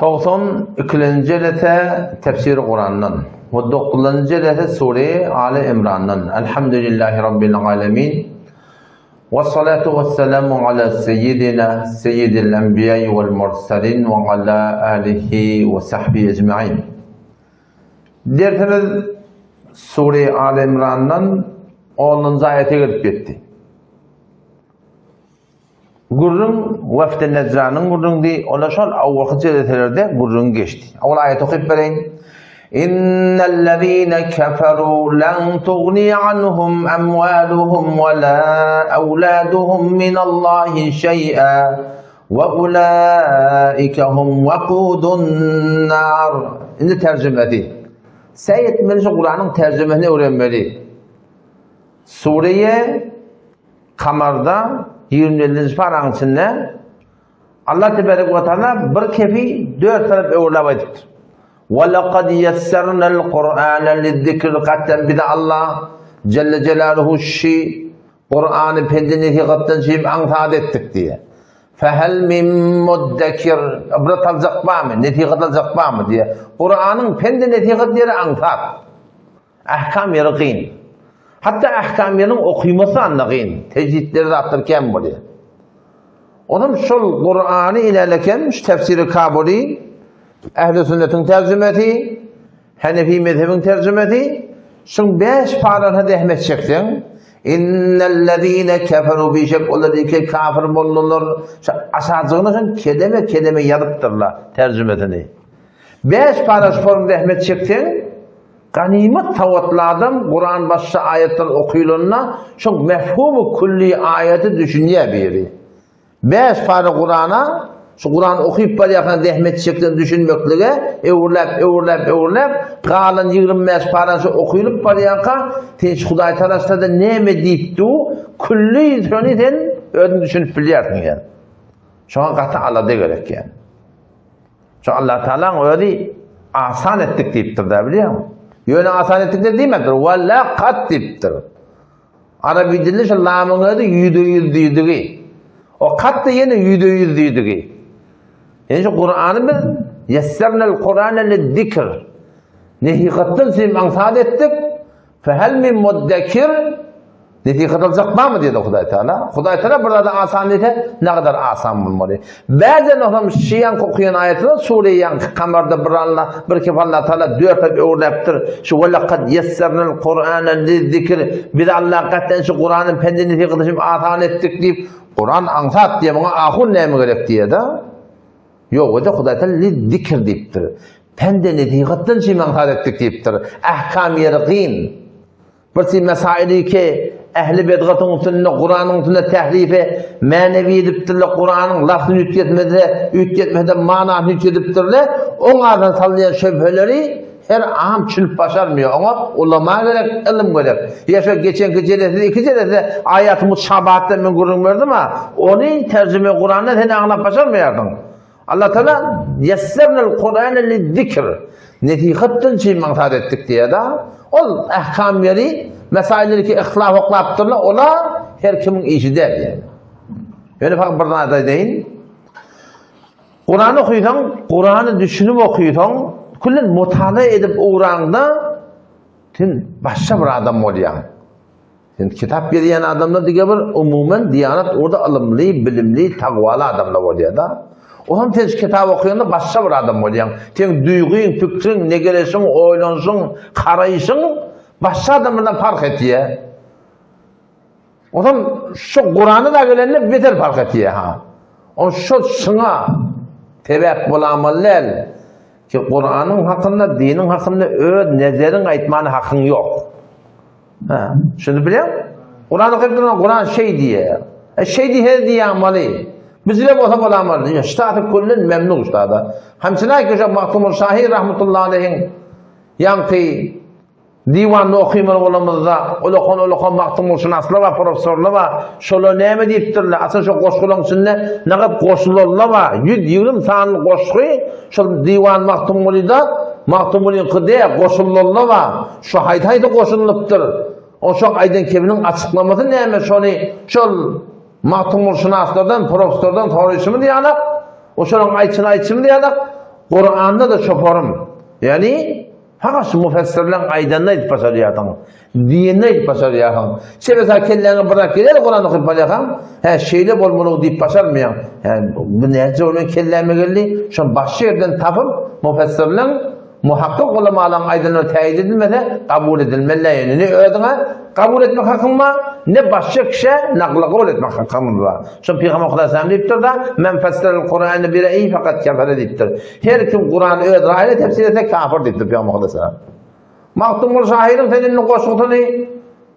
92. jelete tefsiri Kur'an'dan ve 9. jelete Sure Ali İmran'dan. Elhamdülillahi Rabbil alemin. Ve salatu ve selamu ala seyyidina seyyidil enbiya'i vel mursalin ve ala alihi ve sahbihi ecma'in. Dertiniz Sure Ali İmran'dan 10. ayete gelip gitti. Gurrun vefde Necran'ın gurrun di ona şol avvakı celetelerde gurrun geçti. Avval ayet okuyup vereyim. İnnellezîne keferû len tuğni anhum emvâluhum ve la evlâduhum minallâhi şey'â ve ulâike hum vakûdun nâr. Şimdi tercümedi. Seyretmeli şu Kur'an'ın tercümesini öğrenmeli. Suriye Kamar'da 20. paranın içinde Allah Tebarek ve Teala bir kefi 4 taraf öğürlep aytıptır. وَلَقَدْ يَسَّرْنَا الْقُرْآنَ لِلذِّكْرِ Katten bir de Allah Celle Celaluhu Kur'an'ı pendini hikattan şeyim antaat ettik diye. فَهَلْ مِنْ مُدَّكِرْ Abrat alacak var mı? Netikat alacak var mı diye. Kur'an'ın pendini netikat diye antaat. Ahkam yarıqin. Hatta ahkamların okuyması anlayın. Tecvidleri de attırken böyle. Onun şol Kur'an'ı ilerlerken tefsiri kabulü, Ehl-i Sünnet'in tercümeti, Hanefi mezhebin tercümeti, şun 5 parana dehmet çektin. İnnellezîne keferu bişek oladiki kafir bollular. Aşağıcığını kelime yazıptırlar tercümetini. 5 para form dehmet çektin. Ganimet tavatlardan Kur'an başta ayetler okuyulunna çok mefhumu kulli ayeti düşünüyor biri. 5 para Kur'an'a şu Kur'an okuyup bariyakına dehmet şeklinde düşünmekliğe evurlep kalan 25 parası okuyulup bariyaka tinç Huday tarafta da neyme deyipti kulli söniden ödün düşünüp biliyorsun yani. Şu an katı Allah'da gerek yani. Şu Allah Teala'nın öyle asan ettik deyiptir de biliyor musun? Yöne asan ettikleri demektir. Valla kat deyiptir. Arabi dilinde şu lamın adı %100 deydiği. O kat da yine %100 deydiği. Yani şu Kur'an'ı biz yessernel Kur'an'e lizzikr. Nehikattan sizi mansad ettik. Fehel min muddekir. Netikat alacak var mı diye de Huday Teala. Huday Teala burada da asan dedi. Ne kadar asan bulmalı. Bazen oğlum şiyan kokuyan ayetler Suriye Kamar'da bir kef Allah Teala 4 hep öğrettir. Şu وَلَقَدْ يَسَّرْنَا الْقُرْآنَ لِلذِّكْرِ Biz Allah katten şu Kur'an'ın pendini netikat asan ettik deyip Kur'an ansat diye bana ahun neymi gerek diye de. Yok o da Huday Teala lizzikr deyiptir. Pendini netikattan şey ansat ettik deyiptir. Ahkam-ı yarıqin. Birisi mesaili ki ehli bedgatın üstünde Kur'an'ın üstünde tehrife manevi ediptirle Kur'an'ın lafını ütgetmede manasını ütgetiptirle onlardan sallayan şüpheleri her aham çülüp başarmıyor ama ulama gerek, ilim gerek. Ya şu geçen gecelerde 2 jelede ayat-ı mutşabahatta ben Kur'an verdim ama onun tercüme Kur'an'da seni anlap başarmıyordun. Allah Teala yessernel Kur'an'e lizzikr netikattan şey mansad ettik diye da ol ahkam yeri mesailleri ki ihtilaf oklaptırlar ola her kimin işi der yani. Yani fakat bir tane deyin. Kur'an'ı okuysan, Kur'an'ı düşünüp okuysan, kullen mutala edip uğrağında sen başka bir adam oluyor. Sen kitap yediyen adamla diye bir umumen diyanat orada alımlı, bilimli, takvalı adamla oluyor da. O zaman sen kitap okuyanda başka bir adam oluyorsun. Sen duygun, fikrin, ne gelesin, oylansın, karayısın, başka adamlardan fark ediyor. O zaman şu Kur'an'ı da gelenle beter fark ediyor. O şu şuna tebek bulamalılar ki Kur'an'ın hakkında, dinin hakkında nezerin aytmanı hakkın yok. Şunu biliyor musun? Kur'an'ı okuyup Kur'an şey diye. Şey diye amalı. Bizle bu olsa bulamalı. Üstad-ı kullin memnun üstada. Hamsına ki Mahtumur Şahi rahmetullahi aleyhin yankı divanlı okuymalı olamızda olakon Mahtumur Şunaslı ve profesörlü ve şöyle neyme deyiptirler. Aslında şu koşkulun içinde ne kadar koşulurlar var. 120 sanlı koşku şu divan Mahtumur'da Mahtumur'un kıdeye koşulurlar var. Şu hayda koşuluptur. O şu aydan kevinin açıklaması neyme şöyle Mahtumur Şunaslardan, profesörden sonra işimi diyanak. O şunun ayçını diyanak. Kur'an'da da şoforum. Yani fakat müfessirlerin aydanına edip başarıyatın. Diyinine edip başarıyatın. Mesela kellerini bırak gelir Kur'an'ı okuyup başarıyatın. Şeyle bolmalı deyip başarmayan. Yani bu neyse onun kellerine geldi. Şu an başka yerden tapıp müfessirlerin muhakkak olamayan aydanına teyit edilmede kabul edilmeli. Yani ne öğretine kabul etmek hakkım var, ne başka kişiye nakla kabul etmek hakkım var. Şu Peygamber Aleyhisselam deyiptir da men fesserel Kur'an'ı bir iyi fakat kafir deyiptir. Her kim Kur'an'ı öğretir, aile tefsir etse kafir deyiptir Peygamber Aleyhisselam. Maktumul şahirin senin koşultunu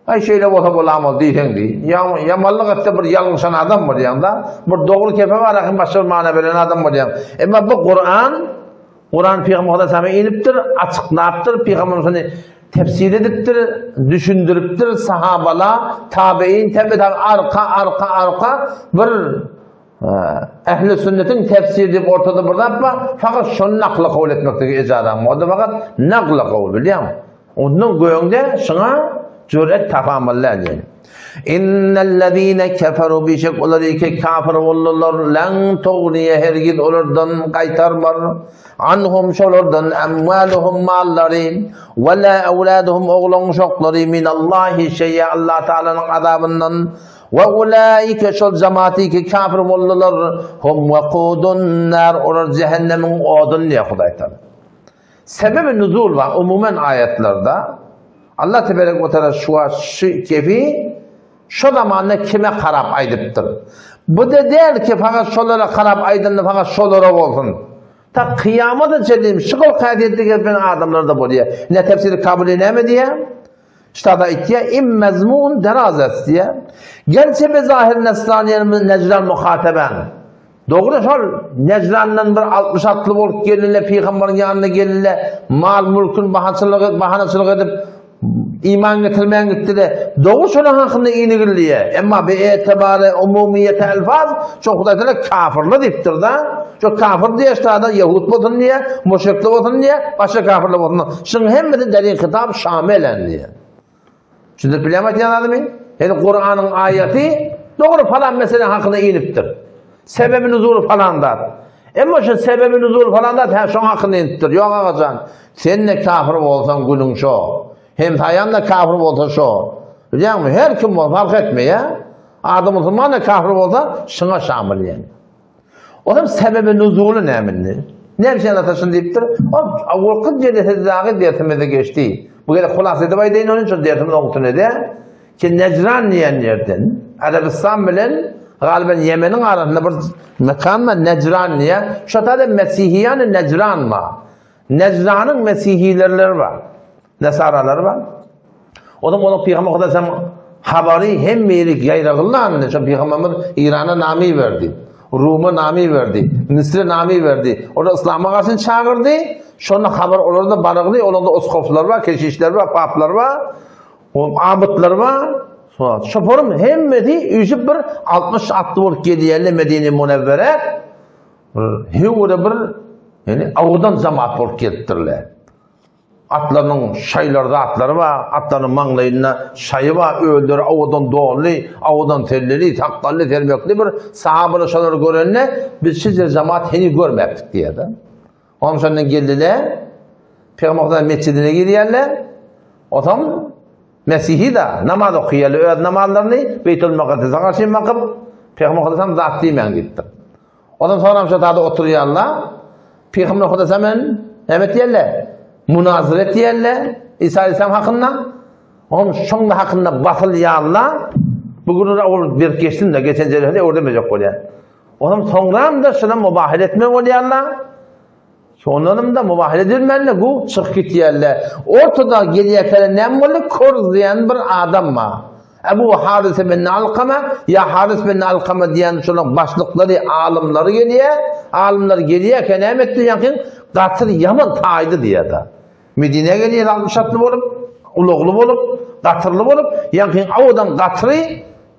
ay şeyle olsa bulamaz diyeceksin diye. Yamallık etse bir yanlışan adam var yanında. Bir doğru kefe var, lakin başka bir mana veren adam var yanında. Ama bu Kur'an Peygamber Aleyhisselam'a iniptir, açıklayıptır, Peygamber'in tefsir ediptir, düşündürüptir, sahabala, tabi'in, arka bir ehl-i sünnetin tefsir edip ortada burada yapma, fakat şunu nakla kabul etmekteki icadan o da fakat nakla kabul biliyor musun? Onun göğünde şuna cüret tapamalılar yani. İnnellezîne keferu bi şek olar ki kafir olurlar lan tuğniye hergid olurdan kaytarmar anhum şolurdan emvaluhum malları ve la evladuhum oğlun şokları minallahi şey'e Allah Teala'nın azabından ve ulaike şol cemaati ki kafir olurlar hum vekudun nar olar cehennemin odun diye Huday Teala. Sebebi nuzul var umumen ayetlerde Allah Tebarek ve Teala şu kefi şu zamanla kime karab aydıptır. Bu da değil ki fakat şolara karab aydınlı fakat şolara olsun. Ta kıyamada çelim şıkıl kaydettik ben adamlar da buraya. Ne tefsiri kabul edemedi diye. İşte da ittiye immezmun derazes diye. Gerçi be zahir nesraniyenin necran muhateben. Doğru şol necrandan bir 60 atlı olup gelinle peygamberin yanına gelinle mal mülkün bahanasılık edip iman getirmeyen gitti de doğu şunun hakkında inigirliye ama bir etibarı umumiyete elfaz çok Huday Teala kafirli deyiptir da çok kafir diye işte da Yahud bolsun diye müşrikli bolsun diye başka kafirli bolsun şunun hem de derin kitap şamilen diye şimdi bilemet yanladı mı? Yani Kur'an'ın ayeti doğru falan mesele hakkında iniptir sebebi nuzulu falandır ama şu sebebi nuzulu falandır şunun hakkında iniptir yok ağacan sen ne kafir olsan gülün şu hem tayan da kafir olsa şu. Biliyor musun? Her kim olsa fark etmiyor ya. Adam Müslüman da kafir olsa şuna şamil yani. O zaman sebebi nuzulu ne minni? Ne bir şey anlatasın deyiptir. O vakit cenneti dağı dertimizde geçti. Bu kadar kulası edip aydeyin onun için dertimizde okutu ne de? Ki Necran diyen yerden Arabistan bilen galiba Yemen'in arasında bir mekan var Necran diye. Şu da Mesihiyan Necran var. Necran'ın Mesihilerleri var. Nesaralar var. O da onu Peygamber Aleyhisselam haberi hem merik yayrağından Peygamberimiz İran'a nami verdi. Rum'a nami verdi. Mısır'a nami verdi. Orada İslam'a karşı çağırdı. Şuna haber orada barıqlı, orada oskoflar var, keşişler var, paplar var, abıtlar var. Şoforum hem medi ücüp bir 60-60 volt geliyerli Medine-i Münevvere hevure bir yani avdan cemaat volt gelittirler. Atlarının şaylarda atları var, atların manglayına şayı var, öldür, avadan doğru, avadan telleri, taktalli, termekli bir sahabeler şaları görenle biz sizce cemaat henüz görmedik diye de. Onun sonra geldiler, Peygamber'den mescidine gidiyorlar, o zaman Mesih'i de namaz okuyorlar, öğret namazlarını Beytül Makades'e karşı bakıp Peygamber'den zatlıyım gitti. Ondan sonra şurada oturuyorlar, Peygamber'den evet diyorlar, münazire diyorlar İsa Aleyhisselam hakkında. Onun şunun hakkında batıl ya Allah. Bugün de bir geçtim de geçen cerrahde orada mecak oluyor. Onun sonra da şuna mübahale etme oluyor Allah. Sonlarım da mübahale edilmeli bu çık git yerler. Ortada geriye kalan ne böyle korlayan bir adam var. Ebu Haris bin Alkama ya Haris bin Alkama diyen şunun başlıkları alimleri geliyor. Alimler geliyor ki ne etti yakın Katır Yaman taydı diye de. Medine'ye geliyor 60'lı olup, uluğlu olup, Katırlı olup, yakın avadan Katır'ı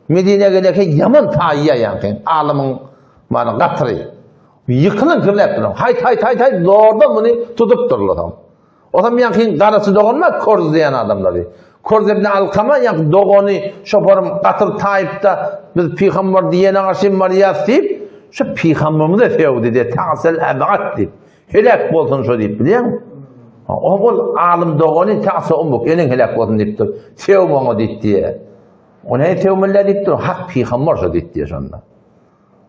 Medine'ye geliyor ki Yaman tayıya yakın. Alimin bana Katır'ı. Yıkılın kırıp hay doğrudan bunu tutup dururlar. O zaman yakın karısı doğunma korz diyen adamları. Korz ibn Alkama yakın doğunu şoförüm Katır Tayyip'te biz Peygamber diyene karşı var ya deyip şu Peygamberimiz de fevdi diye tahsil ebat deyip. Helak bolsun şo diýip bilýän. O bol alim dogany taýsa ummuk enen helak bolsun diýipdir. Sevmeňe diýdi. Ona tevmelle diýipdir. Hak peýgamber şo diýdi şonda.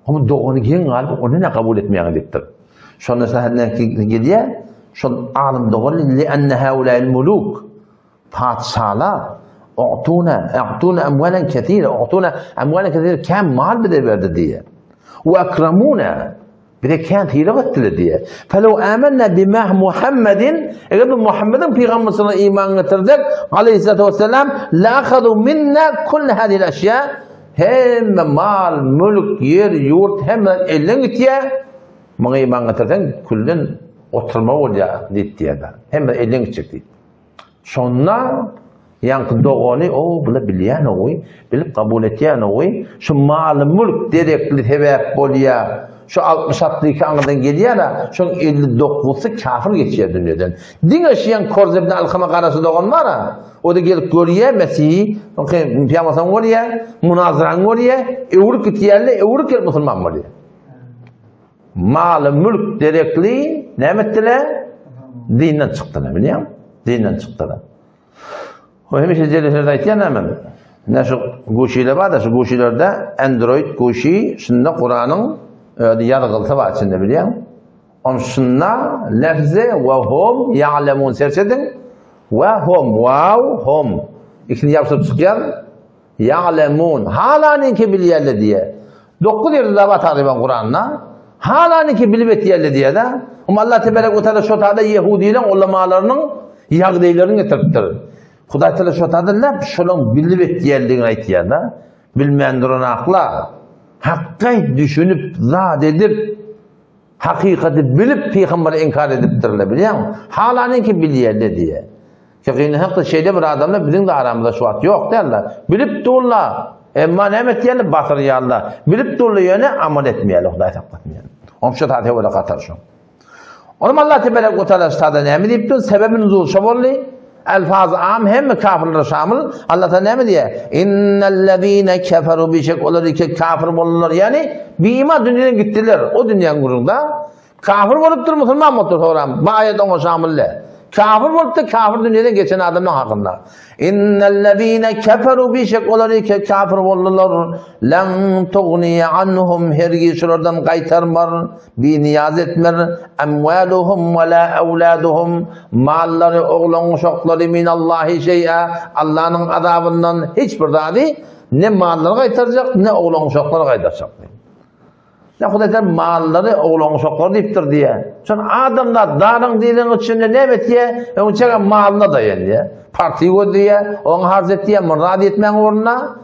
Ama dogany giň alyp onu ne kabul etmeýän diýipdir. Şonda sahadan gelýär. Şol alim dogany li anna haula'il muluk padşahlar اعطونا اموالا كثيره كان mal bile verdi diye. Ve akramuna bile kan hilavet diye. Felo amennâ bima Muhammedin eğer Muhammed'in peygamberine iman getirdik aleyhissalatu vesselam la akhadu minna kull hadihi al-ashya hem mal, mülk, yer, yurt hem elden gittiye bana iman getirden kullun oturma olya diye de. Hem elden gidecek diye. Sonra yankı doğani o bile bilýän oý, bilip kabul etýän oý, şu mal mülk direkli sebäp bolýar. Şu 66 aňydan gelýär, şu 59'u kafir geçýär dünýeden. Diňe şeýan Korzebden Alkama garasy dogan bar. O da gelip görýär Mesih, Peygamberden görýär, munazaran görýär, ewruk gitýärli, ewruk gelip musulman bolýar. Mal mülk direkli nämetdiler? Dinden çykdylar, bilýän? Dinden çykdylar. O hemişe jeleserde aytýan hemen. Näşe goşylar bar da, şu goşylarda Android goşy, şunda Kur'anyň ýargylsy bar içinde bilýän. Onu şunda lafzy we hum ya'lemun serçedin we hum hum. İkini ýapyp çykýar. Ya'lemun halaniki bilýärler diýe. 9 ýerde bar taýban Kur'anna. Halaniki bilip etýärler diýe da. Allah tebaraka ve teala şu taýda Yahudiler ulamalarynyň ýagdaýlaryny getiripdir. Hudaý Teala şu taýda şolaň bilip etýärligini aýtýar da. Bilmeýändir onu akla. Hakkı düşünüp zat edip hakikati bilip peygamberi inkar edipdirler bilýän? Halaniki bilýärler diye. Şeýle hakda şeýle bir adamlar bizim de aramızda şu at yok derler. Bilip durlar. Emma näme etýärler batyrýarlar. Bilip durlar ýöne amal etmeýärler Hudaý taýdan. Onşa taýda wala gatar şu. Onu Allah tebaraka ve teala taýda näme diýipdir? Sebebini nuzul şo boldy. Elfaz am hem kafirler şamil. Allah Teala näme diýär? İnnellezîne keferu bi şek olar ki kafir bolurlar. Yani bir iman dünýäden gitdiler. O dünýäň gurunda kafir bolup dur musulman bolupdyr soram. Bu ayet oňa şamille. Kafir bolup da kafir dünýäden geçen adamlar hakynda. İnnellezîne keferu bi şek olar ki kafir bolurlar. Lan tugniya anhum hergiz şolardan gaýtarmar, bi niyaz etmer, emwaluhum ve la awladuhum mallary oglan uşaklary minallahi şeý'a Allah'ın azabından hiç bir zady ne mallary gaýtarjak ne oglan uşaklary gaýtarjak. Ne Hudaý mallary oglan uşaklary diýipdir diýe. Şol adamlar daryň diýen içinde näme etýär? Onçaga malına daýanýar. Partiýa diýe, oňa harz etýär, murad etmäň ornuna.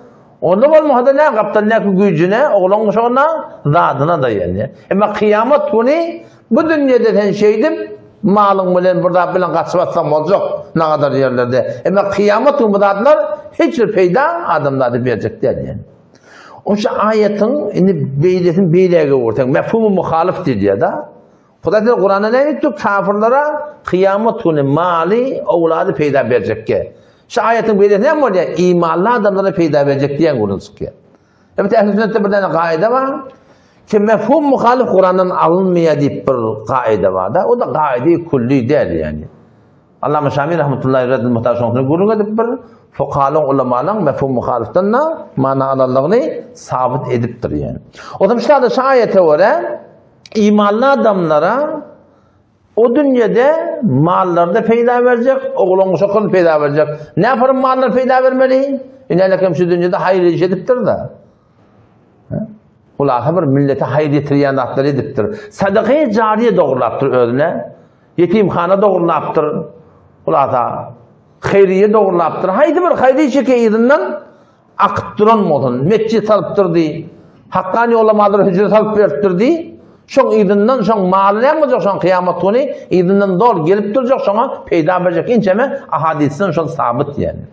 Onda bolmasa ne kaptan ne gücüne, oglan uşagyna, zadyna daýanýar. Emma kıyamet günü bu dünýede sen şeydip malyň bilen burada bilen gaçyp atsaň boljak ne kadar yerlerde. Emma kıyamet günü bu zatlar hiç bir peýda adamlary berjekler diýen. Oşa ayetin indi beýlesin beýlege ortaň mefhumu muhalif diýär da. Hudaý Teala Kur'an'da ne diýdi? Kafirlere kıyamet günü mali, owlady peýda berjekke. Şu ayetin beýlesi näme bolýar? İmanly adamlara peýda berjek diýen gurulşykya. Evet, ehl-i sünnetde bir tane gaýda bar. Ki mefhum muhalif Kur'an'dan alınmaya diýip bir gaýda bar da. O da gaýda-i kulli däl yani. Allama Şamil rahmetullahi radhiyallahu muhtaşyny gurulga dip bir fuqahalyň ulamalyň mefhum muhalifden mana alalygyny sabit edipdir yani. O da şu ayete göre imanly adamlara o dünyada mallarda peýda berjek, oglan uşaklar peýda berjek. Näpar mallar peýda bermeli? Inelekem şu dünyada haýr iş edipdir da. Ular bir millete haýr ýetirýän zatlar edipdir. Sadaka-y jariye dogurlapdyr özüne. Yetimhana dogurlapdyr. Ular da haýriye dogurlapdyr. Haýdy bir haýry şeke ýerinden akyp duran bolsun. Mescid salypdyrdy. Haqqani ulamalar hücre salyp beripdirdi. Şoň ýerinden şoň maly näme boljak şoň kıyamet günü ýerinden dol gelip durjak şoňa peýda berjek. Inçeme ahadisten şoň sabit ýani.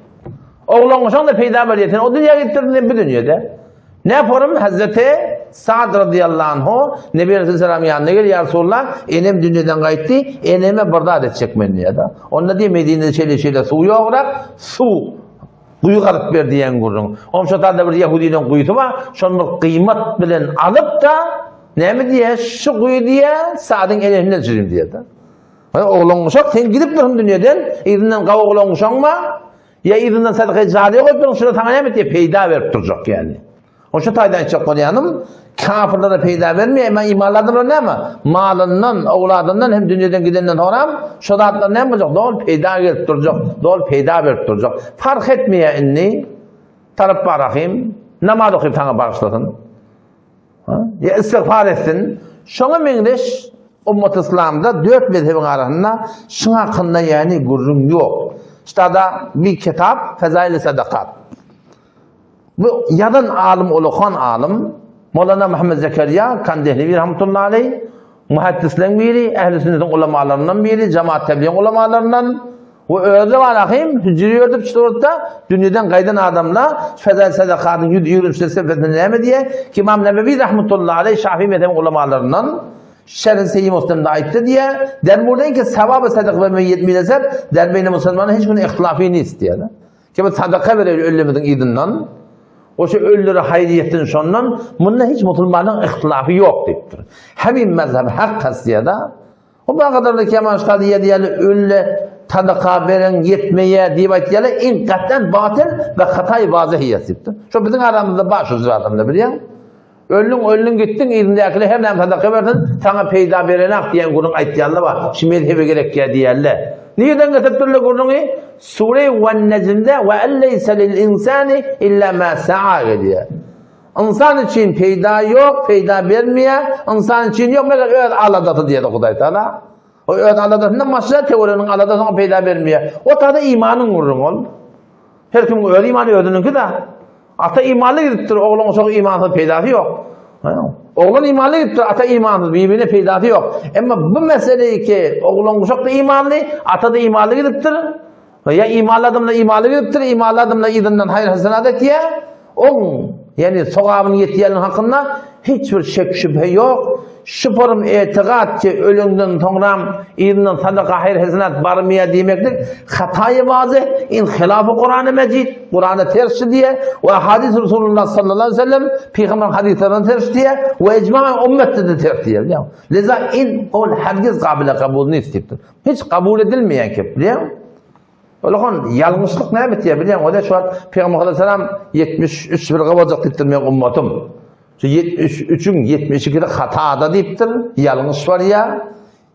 Oglan şoň da peýda berýär. O dünýäge gitdirdi bu dünýede. Ne yaparım? Hazreti Sa'd radıyallahu anhu Nebi Aleyhisselam yanına gel ya Resulullah enem dünyadan gaýtdy, eneme bardar edecek meni ya da. Onda diye Medine'de şeyle su yoğurak su kuyu kalıp ver diyen gurrun. Onun şotarda bir Yahudinin kuyusu var. Şonu kıymet bilen alıp da Näme diye? Şu guyu diye saadın elinden süreyim diye de. Oğlan uşak sen gidip durun dünyadan, irinden qawa oğlan uşakma, ya irinden sadaka cariye koyup şuna sana näme diye peyda verip duracak yani. O şu taydan çok bolyanım, kafirlere peyda vermiyor, ama imanladılar näme? Malından, oğladından hem dünyadan gidenden horam, şu zatlar näme bolacak? Dol peyda verip duracak, dol peyda verip duracak. Fark etmeye inni tarap barahim, namaz okuyup sana bağışlasın. Ya istiğfar etsin. Şoňa meňdeş ummat İslam'da 4 mezhebin arasında şuna hakkında yani gurrun yok. İşte da bir kitap Fezail-i Sadakat. Bu yadan alim olukan alim Mevlana Muhammed Zekeriya Kandehlivi rahmetullahi aleyh, muhaddislerin biri, ehl-i sünnetin ulemalarından biri, cemaat tebliğin ulemalarından ve öyle var akıyım, hücri ördüp çıtırıkta dünyadan kaydan adamla Fezail-i Sadakat'ın yürümüşleri sepetini neyme diye ki İmam Nebevi rahmetullahi aleyh Şafii mezhebin ulemalarından Şerh-i Seyyid Müslim'de aitti diye der buradayım ki sevabı sadaka vermeyi yetmeyecek der beyni Müslümanın hiç günü ihtilafini istiyor. Ki bu sadaka verir ölümüzün idinden o şey ölülere hayriyetin sonundan bununla hiç Müslümanın ihtilafı yok deyiptir. Hemin mezhep hak kasiye da o bu kadar da kemal şadiye diye ölüle sadaka veren yetmeye deyip aytiyalı inkatten batıl ve hatay vazihiyettir. Şu bizim aramızda baş üzere adamda biliyor musun? Ölün gittin irindekile hem sadaka verdin sana peyda verenak diyen kurun aytiyalı var. Şimdi mezhebe gerek ya diyerler. Niyeden getirtirle kurunu? Sure-i Necm'de ve elleyse lil insani illa ma sa'a diyor. İnsan için peyda yok, peyda vermeye, insan için yok, mesela öyle aladatı diye de Kuday Teala. O öyle aladatından başka teorinin aladatına peyda vermeye. O tadı imanın vurun ol. Her kim öyle imanı ödünün ki de. Ata imanlı gidiptir, oğlun çok imansız peydası yok. Oğlun imanlı gidiptir, ata imansız, birbirine peydası yok. Ama bu meseleyi ki oğlun çok da imanlı, ata da imanlı gidiptir. Ya imanladımla imanlı gidiptir, imanladımla idinden hayır hasenadet diye. Onun yani sokağının yetkilerinin hakkında hiçbir şek şüphe yok. Şüpherim etiqat ki ölümden sonra idinden sadaka hayır hasenat barmaya demektir. Hatayı vazih, inhilafı Kur'an-ı Mecid, Kur'an-ı tersi diye ve hadis Resulullah sallallahu aleyhi ve sellem Peygamber hadislerinin tersi diye ve ecma ümmette de tersi diye. Leza in ol herkes kabulünü isteyiptir. Hiç kabul edilmeyen ki biliyor musun? Olakon yalnızlık ne bitiyor biliyor musun? O da şu an Peygamber aleyhisselam 73 bir kavacak dittirmeyen ummatum. 73'ün 72'de hatada deyiptir. Yalnız var ya.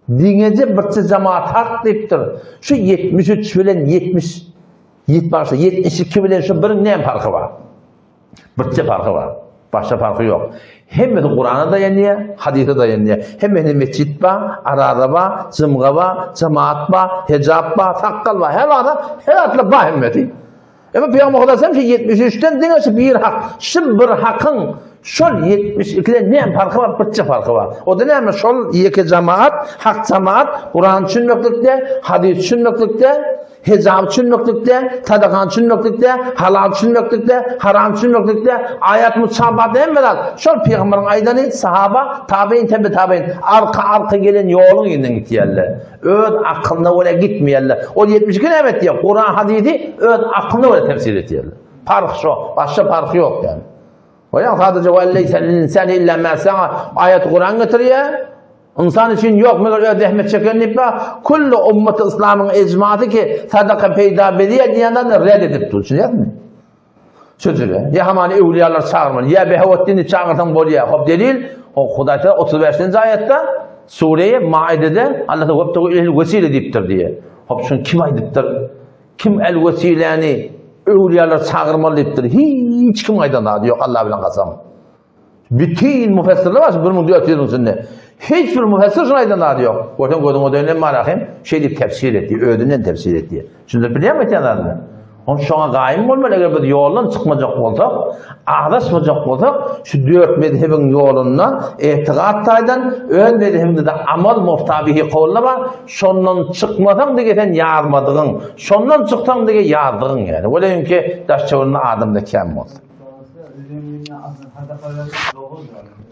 Dinece bir cemaat hak deyiptir. Şu 73 bilen 72 bilen şu birin ne farkı var? Bir farkı var. Başka farkı yok. Hem de Kur'an'a dayanıyor, hadise dayanıyor. Hem de mescid var, arada var, cımga var, cemaat var, hicab var, sakkal var. Her atla var hemmeti. Ama Peygamber Aleyhisselam 73'ten dinlesi bir hak. Şu bir hakkın şol 72'de ne farkı var? Bir farkı var. O da ne? Şol iki cemaat, hak cemaat, Kur'an düşünmeklikte, hadis düşünmeklikte, hicab düşünmeklikte, sadakan düşünmeklikte, halal düşünmeklikte, haram düşünmeklikte, ayet musabat emmeler. Şol Peygamber'in aydanı sahaba, tabi'in, tabi'in, arka gelen yolun inden gitiyerler. Öz aklına öyle gitmeyerler. O 72 evet diyor. Kur'an hadisi öz aklına öyle tefsir etiyerler. Fark şu. Başka farkı yok yani. O ya sadece وَاَلَّيْسَ الْاِنْسَانِ اِلَّا مَا سَعَى ayet Kur'an getiriyor. İnsan için yok mu? Öyle Ahmet Çeken'in kullu ummet-i İslam'ın ecmaatı ki sadaka peyda bediye diyandan reddedip dursun. Değil mi? Sözüyle. Ya hamani evliyalar çağırmalı. Ya Beheveddin'i çağırtan bolya. Hop delil. O Hudayta 35. ayette Sure-i Maide'de Allah'ta vebtegu ilhil vesile deyiptir diye. Hop şunu kim aydiptir? Kim el vesileni evliyalar çağırmalı deyiptir? Hiç kim aydan yok Allah bilen kasam. Bütün müfessirler var. Bunu diyor üstünde. Hiçbir müfessir şuna aydan yok. Ortadan koydum o dönem marahim şey deyip tefsir etti. Ödünden tefsir etti. Şimdi biliyor musun yanlarında? Onun şuna gayim olmalı. Eğer bir yoldan çıkmayacak olsak, ağdaşmayacak olsak, şu 4 mezhebin yolundan, etiqattaydan, ön mezhebinde de amal muhtabihi kavli var. Şondan çıkmadan da geten yarmadığın, şondan çıktan da yardığın yani. Öyleyim ki, daş çavurunda adamda kem oldu.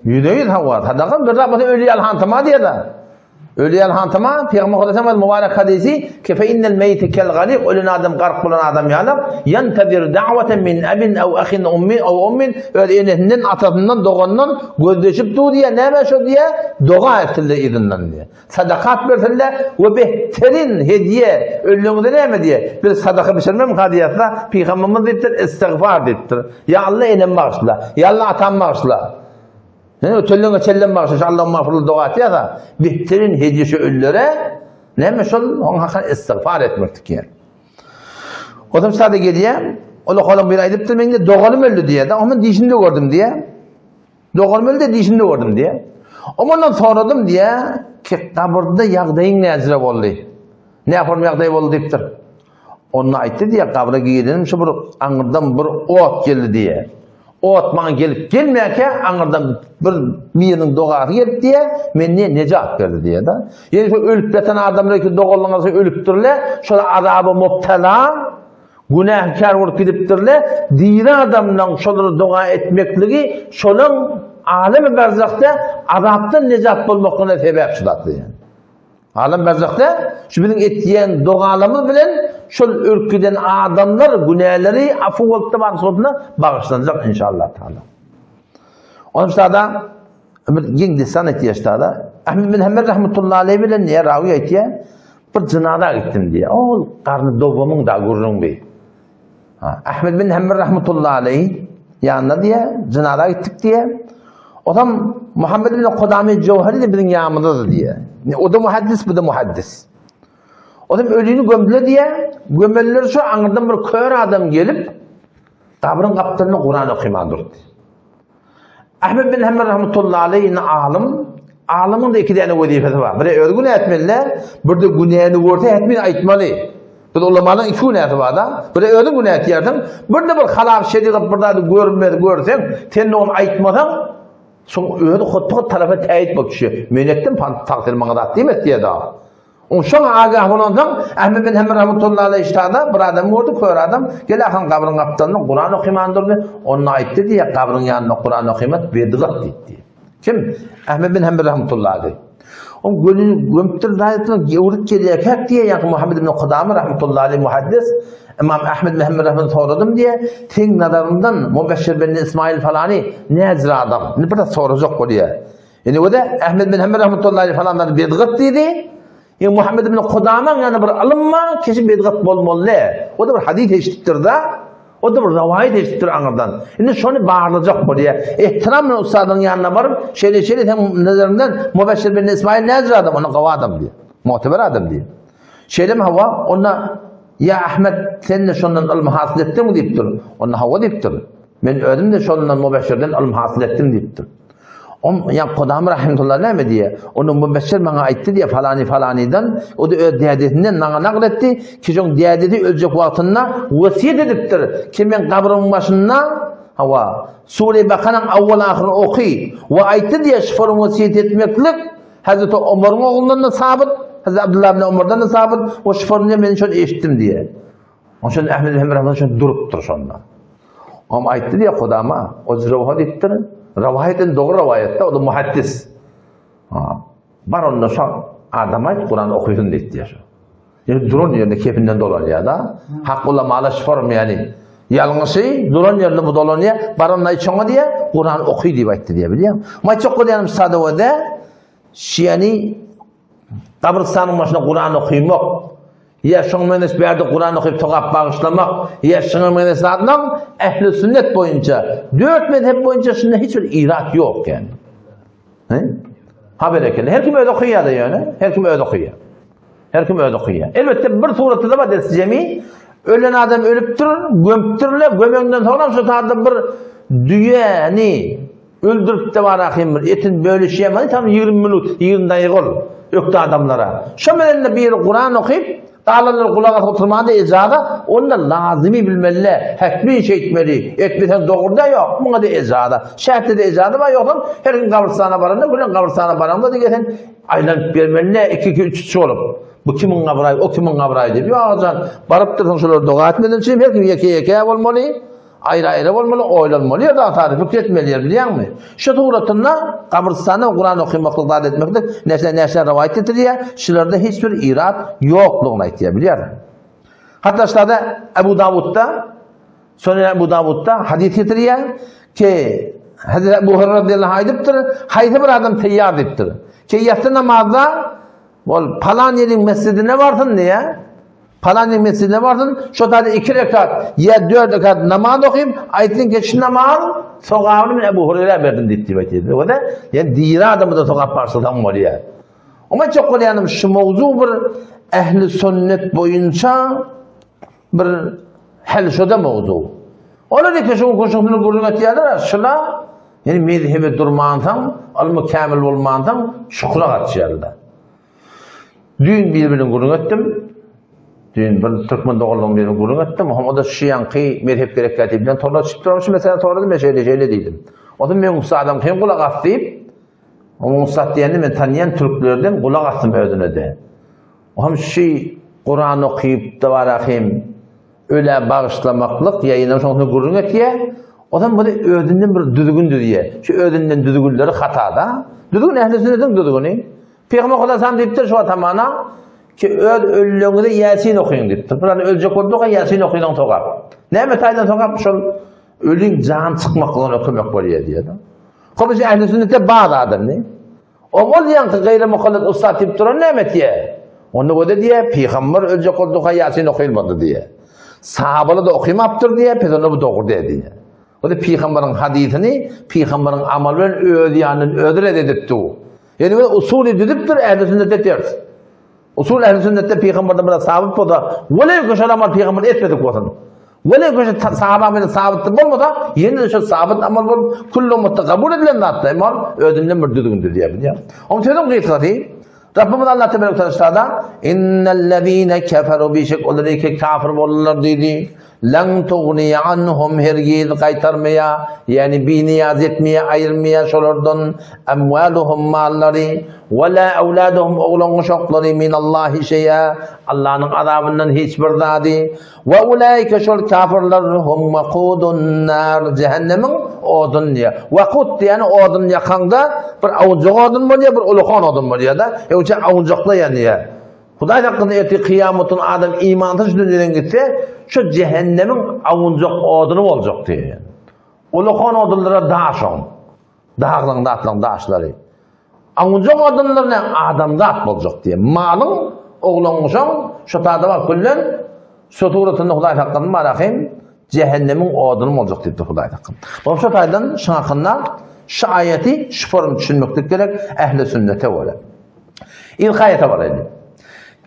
Yüdeyiz hava, sadaka bir rabata ölü yalhantama diye de. Ölüyen hantama Peygamber Aleyhisselam mübarek hadisi kefe innel meyti kel garik ölen adam gark bulan adam yalap yantazir da'veten min abin ev ahin ummin öyle enesinden atasından doğandan gözleşip dur diye neme şu diye dua ettiler izinden diye. Sadakat verdiler ve behterin hediye ölüğünde neme diye bir sadaka pişirmem hadiyatla Peygamberimiz deyiptir istiğfar deyiptir. Ya Allah enem bağışla, ya Allah atam bağışla. Yani ötellüğüne çellen bağışlar, Allah'ın mağfurlu dua et ya da behterin hediyesi ölülere neymiş ol? Onun hakkında istiğfar etmektik yani. O zaman sadece diye, ola kolum bir aydıptır, ben de doğalım öldü diye de, onun dişinde gördüm diye. Doğalım öldü de dişinde gördüm diye. Ondan soradım diye, ki kaburda yağdayın ne azire oldu? Ne yapalım yağdayı oldu deyiptir. Onunla ayıttı diye, kabura giyelim, şu bir anırdan bir ot geldi diye. O atman gelip gelmeyken anırdan bir yerinin doğası gelip diye men necat verdi diye da. Yani şu ölüp beten adamlar ki doğallanırsa ölüptürler, şöyle azabı mubtala, günahkar olup gidiptürler, dini adamdan şoları dua etmekligi, şolun alem-i berzakta azaptan necat bulmakına sebep şudatlı yani. Alem berzakta şu bizim ettiyen doğalamız bilen şol ürküden adamlar günahları afu olup da maksuduna bağışlanacak inşallah Teala. Onun da bir sanet yaşta Ahmed bin Hanbel rahmetullahi aleyhi bilen niye ravi ettiye bir cınada gittim diye. O karnı doğumun da gurrun bey. Ahmed bin Hanbel rahmetullahi aleyhi yanına diye cınada gittik diye. O da Muhammed bin Kudami Cevheri de bizim yanımızda diye. O da muhaddis, bu da muhaddis. O da ölüyünü gömdüler diye, gömeliler şu anırdan bir kör adam gelip, kabrın kaptanını Kur'an okuyma durdu. Ahmed bin Hanbel rahmetullahi aleyhi alim, alimin de iki tane vazifesi var. Biri örgün etmeliler, bir de günahını orta etmeyi aytmalı. Bir de ulamanın iki günahı var da, biri örgün günah etiyordun, bir de bir halaf şeydi burada görsen, senin onu aytmadan, son öyle hutbet tarafa teyit bakışı. Menekten takdir mağdat değil mi diye daha. O şu an agah bulundan Ahmed bin Hanbel rahmetullahi aleyhi iştahda bir adam gördü, kör adam. Gel akın kabrın kaptanını Kur'an okuymandır. Onunla ayıttı diye kabrın yanına Kur'an okuymat bedıgat dedi. Kim? Ahmed bin Hanbel rahmetullahi aleyhi. O gönlünü gömtür dayatına gevrik geliyor diye yakın Muhammed bin Kudami rahmetullahi aleyhi muhaddis. İmam Ahmed bin Hanbel rahmetullahi soradım diye ten nazarından Mubeşşir bin İsmail falani ne ezra adam. Ne bir soracak o diye. Yani o da Ahmed bin Hanbel rahmetullahi aleyhi falanları bedıgat dedi. Yani Muhammed bin Kudami'nin yani bir alınma kişi bedıgat bolmalı. O da bir hadis eşittir da. O da bir rivayet eşittir anırdan. Yani şunu bağıracak bu diye. İhtiramla ustadın yanına varıp şeyle hem nazarından Mubeşşir bin İsmail ne ezra adam. Ona kava adam diye. Muhteber adam diye. Şeyle mi hava? Ona ya Ahmet sen de şundan ilm hasıl ettin mi deyip dur. Ona hava deyip dur. Ben ödüm de şundan Mubeşşir'den ilm hasıl ettim deyip dur. Ya Kudami rahmetullahi aleyhi diye onu Mubeşşir bana ayttı diye falanidan o da diyadetinden bana nakletti ki onun diyadeti ölecek vaktinde vasiyet ediptir. Kimin kabrının başına hava Sure-i Bakara'nın avval ahırını okuy ve ayttı diye şifarın vasiyet etmeklik Hazreti Ömer'in oğlundan da sabit Hazreti Abdullah bin Ömer'den de sabit o şifarını ben şöyle eşittim diye. Onun için Ahmed bin Hanbel rahmetullahi durup dur şonda. Ama ayttı diye Kudami o zirvahı ettir. Ravayetin doğru rivayette o da muhaddis. Var onda şu adama Kur'an okuyun dedi diyor. Yani durun yerine kefinden dolar ya da hak ulamalar şifarım yani. Yalnızı durun yerine bu dolanıyor. Baronla içine diye Kur'an okuy diye ayttı diye biliyor musun? Ama çok kodayanım sadece yani kabristanın başına Kur'an okuymak ya şunun menes bir yerde Kur'an okuyup tokap bağışlamak ya şunun menes adından ehl-i sünnet boyunca 4 mezhep boyunca şimdi hiçbir irat yok yani. Haber ekeli. Her kim öyle okuyor da yani. Her kim öyle okuyor. Her kim öyle okuyor. Elbette bir suratı da var desicemi. Ölen adam ölüp durur, gömtürler. Gömünden sonra şu tarzda bir düğeni öldürüp de var akıyım bir etin böyle şey yapmadı. Tam 20 minut, 20 dakika olur. Öktü adamlara. Şu medenle bir Kur'an okuyup dağlarlar kulağa oturmadı ecada, onda lazimi bilmeliler. Hekmi şey etmeli. Etmesen doğruda yok. Buna da ecada. Şerhte de ecada var yoksa her gün kabristana baranda, gülen kabristana baranda da geçen aylanıp vermeliler. 2-3 olup. Bu kimin kabrayı, o kimin kabrayı diye. Bir ağacan barıp dursun şöyle dua etmeden için her kim yeke olmalı. ayrı olmalı, oylanmalı ya da tarif etmeliler biliyor musun? Şu tuğratında kabristana Kur'an okumaklık adet etmeklik nesne rivayet ediliyor. Şularda hiçbir irat yokluğuna ihtiyaç biliyor musun? Hatta işte Ebu Davud'da hadis getiriyor ki Hazreti Ebu Hureyre radıyallahu anh aydıptır. Haydi bir adam teyyar ediptir. Ki yatsı namazda falan yerin mescidine vardın diye. Falan yerin mescidine vardın. Şu tane 2 rekat ya 4 rekat namaz okuyayım. Ayettin ki şu namaz sokağını Ebu Hureyre verdim dedi. O da yani diri adamı da sokak parçadan var ya. Ama çok önemli şu mevzu bir ehli sünnet boyunca bir helşoda mevzu. Ona da ki şu koşusunu kurduğun etiyadır. Şuna yani mezhebi durmandan, al-mükemmel olmandan şükra atışardı. Dün birbirinin kurduğun ettim. Dün bir Türkmen'de olduğum birbirinin kurduğun ettim. O da Şiyankı mezhep gerekli bilen torla çıktı olmuş. Mesela torladım ben şeyle değilim. O da ben Musa adam kim kulak at deyip o Musa diyenini ben tanıyan Türklerden kulak attım ödüne de. O hem Kur'an okuyup da var akım öyle bağışlamaklık yayınlamış onu kurduğun etiye. Odan bu da ödünden bir düzgündür diye. Şu ödünden düzgünleri hatada. Düzgün ehli sünnetin düzgünü. Peygamber Aleyhisselam deyiptir şu atamana ki ölüğünü de Yasin okuyun deyiptir. Buranı ölecek olduğu Yasin okuyun tokar. Ne metaydan tokar? Şu ölüm can çıkmakla okumak var ya diye. Komşu ehli sünnete bağlı adam ne? O ol yankı gayri muhallet ustad deyip duran ne metiye? Onu o da diye Peygamber ölecek olduğu Yasin okuyulmadı diye. Sahabalı da okuyamaptır diye Peygamber bu doğru diye. O da Peygamber'in hadisini, Peygamber'in amalını ödür edipti o. Yani usulü düdüptür, ehl-i sünnette ters. Usul ehl-i sünnette Peygamber'den biraz sabit o da, velev köşe amal Peygamber etmedik olsun. Velev köşe sahabe ameli sabit olmadı, yeni de şu sabit amal var, kullu umutta kabul edilen hatta amal, ödünden bir düdüğündür diye biliyor. Ama söyledim gıyıklatı, Rabbimiz Allah Teala Teala'da innellezîne keferu bi şek olur ki kafir olurlar dedi. Lan tuğni anhum hergiz kaytarmaya yani bir niyaz etmeye ayırmaya şolardan emvaluhum malları ve la evladuhum oğlan uşakları minallahi şey'a Allah'ın azabından hiçbir zadi ve ulaike şol kafirler hum vakudun nar cehennemin odun diye vakut yani odun yakanda bir avucak odun var ya bir ulukan odun var ya da yoksa avucakla yani ya Huday hakkında eti kıyametin adam imansız dünyadan gitse şu cehennemin avuncak odunu olacak diye. Ulukan odunlara daşon. Dağlan dağlan daşları. Avuncak odunlarına adamda at olacak diye. Malın oğlanmışan şu tadı var kullen şu tuğratında Huday hakkında marakim cehennemin odunu olacak diye Huday hakkında. Bu şu taydan şu hakkında şu ayeti şu form düşünmeklik gerek ehl-i sünnete öyle. İlk ayete var yani.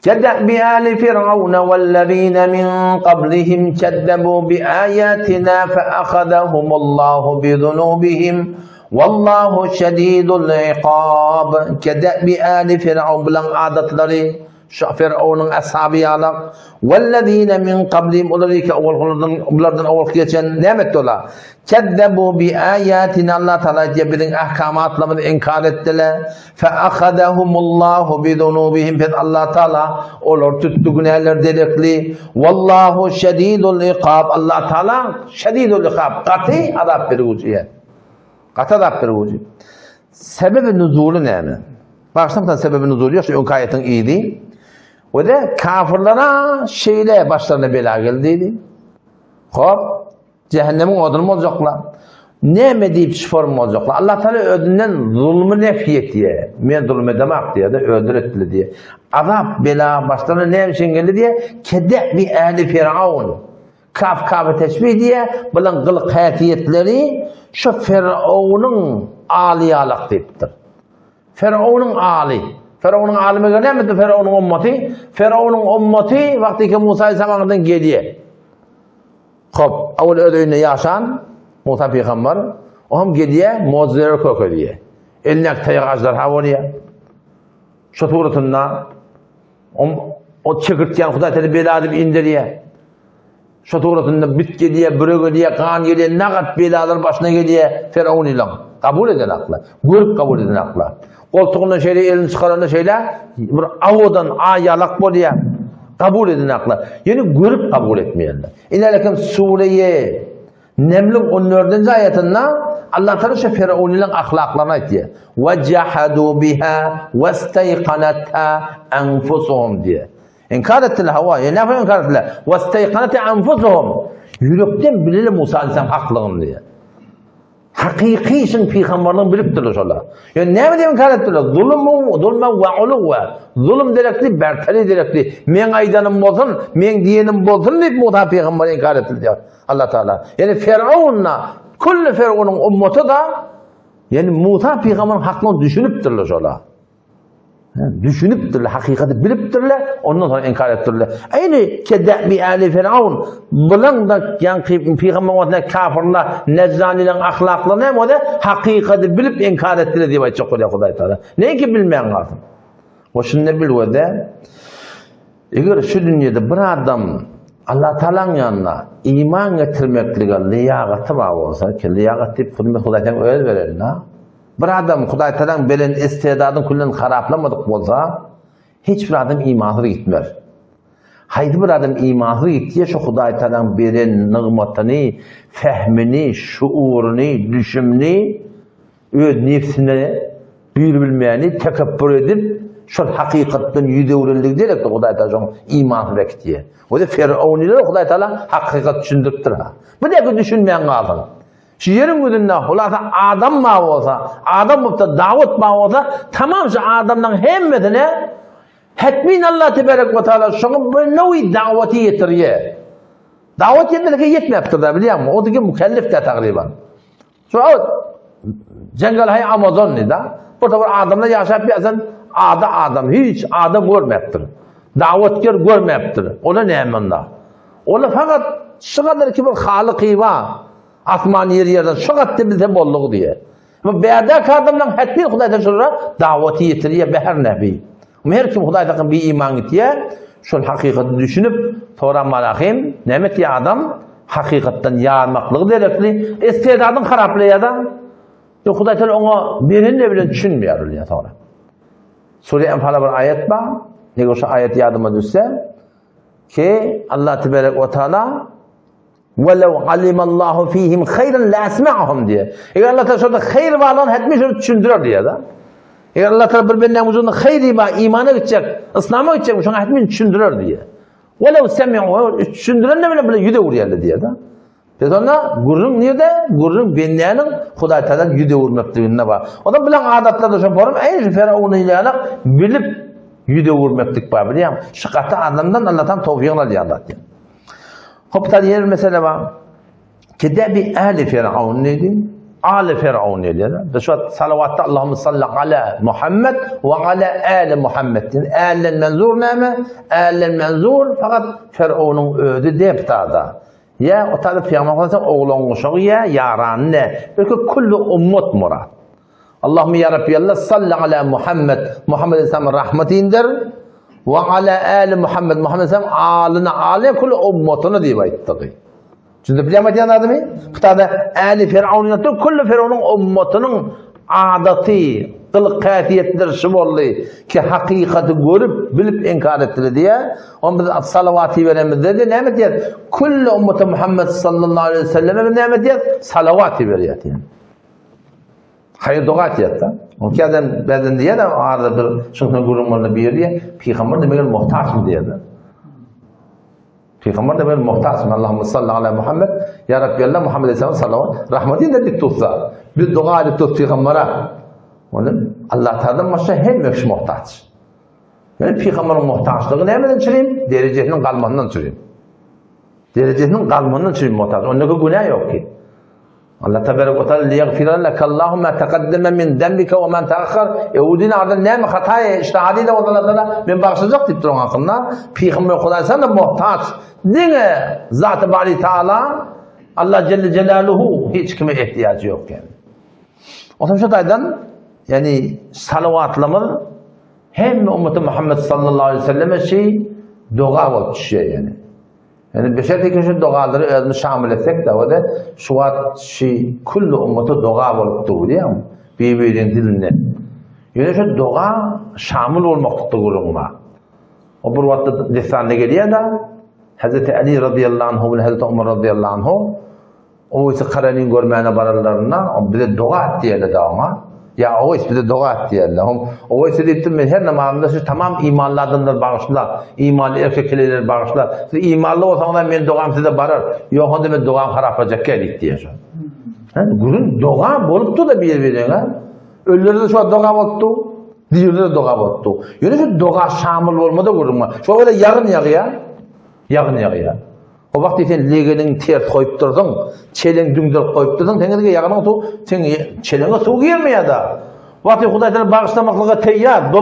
كدأب آل فرعون والذين من قبلهم كذبوا بآياتنا فأخذهم الله بذنوبهم والله شديد العقاب كدأب آل فرعون بلن عادتları Firavun'un ashabı alak vellezine min qablihim olarike onlardan awal geçen ne ettiler? Kezzebu bi ayatina Allah Teala diyebilin ahkamatlarını inkar ettiler. Fe ahadahumullahu bi zunubihim fe Allah Teala onlar tuttu günahlar derekli. Vallahu şedidul iqab Allah Teala şedidul iqab katı azap verici. Katı azap verici. Sebebi nuzulu ne? Baştan sebebi nuzulu yok. Şu ayetin iyiydi. O da kafirlere şeyle başlarına bela geldiydi. Hop, cehennemin odunu olacaklar. Ne mi deyip şiformu olacaklar? Allah Teala ödünden zulmü nefiyet diye. Men zulmedemek diye de öldüretti diye. Azap bela başlarına ne için geldi diye. Kedde bi ehli Firavun. Kaf teşbih diye. Bulan kıl kayfiyetleri şu Firavun'un aliyalak deyiptir. Firavun'un ali. Firavun'un alime göre ne miydi Firavun'un ümmeti? Firavun'un ümmeti vaktiki Musa'yı zamanından geliyor. Hop, avul ödeyinde yaşan Musa peygamber, o hem geliyor, mucizeleri kökeliyor. Eline tayagajlar havaliyor. Şu tuğratında o çekirtken Huday Teala bela edip indiriyor. Şu tuğratında bit geliyor, bürü geliyor, kan geliyor, ne kadar belalar başına geliyor Firavun ile. Kabul eden akla, görüp kabul eden akla. Koltuğundan şeyle elini çıkaranında şeyle bir avodan ayalak boluyor. Kabul edin akla. Yani görüp kabul etmeyenler. İnelekim sureyi Nemlin 14. ayetinde Allah Teala şu Firavun'un ahlaklarını aytıyor. وَجَحَدُوا بِهَا وَاسْتَيْقَنَتْهَا أَنْفُسُهُمْ diye. İnkar ettiler hava. Ne yapıyor inkar ettiler? وَاسْتَيْقَنَتْهَا أَنْفُسُهُمْ. Yürekten bilir Musa Aleyhisselam haklığını diye. Hakiki için peygamberliğini bilip durur şolar. Yani ne mi inkar ettiler? Zulme ve uluve. Zulüm direktli, bertali direktli. Men aydanım bozun, men diyenim bozun deyip Musa peygamberi inkar ettiler diyor Allah Teala. Yani Firavun'la, kulli Firavun'un ümmeti da yani Musa peygamberin hakkını düşünüp durur şolar. Yani düşünüp durur, hakikati bilip durur, ondan sonra inkar ettiler. Aynı kedebi ali Firavun, bulan da yani peygamberin kafirler, nezzanilerin ahlaklarını hem o da hakikati bilip inkar ettiler diye çok oluyor Huday Teala. Ne ki bilmeyen lazım. O şimdi bilve de, eğer şu dünyada bir adam Allah Teala'nın yanına iman getirmekliğe liyagatı var olsa ki liyagat deyip Huday Teala öyle verir ha. Bir adam Huday Teala'nın belen istedadın kullan haraplamadık olsa hiçbir adam imanı gitmez. Haydi bir adam imanı gittiye şu Huday Teala'nın beren nimetini, fehmini, şuurunu, düşününü, öz nefsini bilmeyeni tekebbür edip şu hakikatten yüze uğruluk diyerek de Huday Teala'nın imanı bektiye. O da Firavun'uyla Huday Teala hakikat düşündürttür ha. Bu da düşünmeyen kalın. Şu yerin güdünde hulasa adam mı olsa, adam olsa, Davut mı olsa, tamam şu adamdan hemmetine hetmin Allah Tebarek ve Teala şunu bir nevi daveti yetiriyor. Davet yetmedi yetmeyiptir da biliyor musun? O da ki mükellef de takriben. Şu Cengal hay Amazon'ni da, burada bir adamla yaşayıp yazan adam hiç adam görmeyiptir. Davetker görmeyiptir. O da ne emanda? O da fakat şu kadar ki bir halıkı var. Asman yerden şu kadar bize bolluğu diye. Ama beyadaki adamdan hetmin Huday'dan sonra daveti yetiriyor her nebi. Her kim Huday'dan bir iman itiye, şu hakikati düşünüp, sonra malahim, nemet ya adam, hakikatten yağmaklığı gerekli, istedadın haraplıya da, Huday'dan ona birini bile düşünmüyor ya sonra. Sure-i Enfal'a bir ayet var, ne o ayet yadıma düşse, ki Allah Tebarek ve Teala وَلَوْ عَلِمَ اللّٰهُ ف۪يهِمْ خَيْرًا لَاسْمَعَهُمْ diye. Eğer Allah Teala şurada hayır varlığını etmiş onu düşündürür diye de. Eğer Allah Teala birbirinden vücudunda hayır var, imana gidecek, İslam'a gidecek, şunu etmiş düşündürür diye. وَلَوْ سَمِعُوا düşündüren de bile yüde vuruyorlar diye de. Biz ona gurrun nerede? Gurrun benliğinin Huday Teala'dan yüde vurmaklığı var. O da bilen adatlarda şu forum en Firavun'u ile bilip yüde vurmaklık var biliyor musun? Şıkkatı adamdan Allah'tan tevfikini diye anlatıyor. Hop tabi yer mesele var. Kedebi ahli Firavun neydi? Ali Firavun neydi? Şu salavatta Allahümme salli ala Muhammed ve ala ali Muhammed'in. Ali'nin menzur neyme? Ali'nin menzur fakat Firavun'un ödü deyip da. Ya o tabi Peygamber oğlun uşağı ya yaran ne? Belki kullu ummet murad. Allahümme ya Rabbi Allah salli ala Muhammed. Muhammed Aleyhisselam'ın rahmeti indir. Ve ala ali Muhammed. Muhammed Aleyhisselam alına kullu ummetini diye ayettiği. Çünkü bilemedi yani adamı. Kıtada ali Firavun yatır. Kullu Firavun'un ummetinin adeti, kılık kayfiyetleri şıbollu ki hakikati görüp bilip inkar ettiler diye. Onun biz salavatı veremiz dedi. Ne mi diyor? Kullu ümmeti Muhammed sallallahu aleyhi ve selleme ne mi diyor? Salavatı veriyor yani. Hayır doğat yatta. O kadar beden diye de arada bir şunun gururlarını bir diye peygamber de böyle muhtaç mı diye de. Peygamber de böyle muhtaç mı? Allahümme salli ala Muhammed. Ya Rabbi Allah Muhammed Aleyhisselam salavat. Rahmetin de dik tutsa. Bir dua edip tut peygambere. Onun Allah Teala'dan başka hem yok muhtaç. Yani peygamberin muhtaçlığı nereden çürüyüm? Derecesinin kalmanından çürüyüm. Derecesinin kalmanından çürüyüm muhtaç. Ondaki günah yok ki. Allah Tebarek ve Teala liyaghfira laka Allahu ma taqaddama min dembika ve ma ta'akhkhar. Yahudinin ardından ne hataya ictihadi de Allah Teala ben bağışlayacak deyip duran hakkında. Peygamber Hudaysan da muhtaç. Dine Zat-ı Bari Teala Allah Celle Celaluhu hiç kime ihtiyacı yok yani. O zaman şu daydan yani salavatlamı hem ümmeti Muhammed sallallahu aleyhi ve selleme dua olup düşüyor yani. Yani beşerdeki şu duaları özünü şamil etsek de o da şu an kullu ümmeti dua olup duruyor mu? Birbirinin diline. Yani şu dua şamil olmakta gururuma. O bir vakti lisanına geliyor da Hazreti Ali radıyallahu anhu ve Hazreti Ömer radıyallahu anhu O ise karanın görmeyene bararlarına bir de dua et diyeler ona. Ya o ise bir de dua et diyeler. O ise deyip ben her namazımda siz tamam imanladınlar bağışla. İmanlı erkekler bağışla. Siz imanlı olsanlar ben duam size barar. Yok onda ben duam harap olacak geldik diye. Gurun dua boluptu da bir verene. Ölülerde şu dua boluptu. Diğerleri dua boluptu. Yani şu dua şamil olmadı gurunma. Şu öyle yarın yağıya. Yarın yağıya. O vakti sen legenin ters koyup durdun, çelen düngdür koyup durdun, sen yağının su, sen çelene su girmiyor da. Vakti Huday'dan bağışlamaklığa teyyar,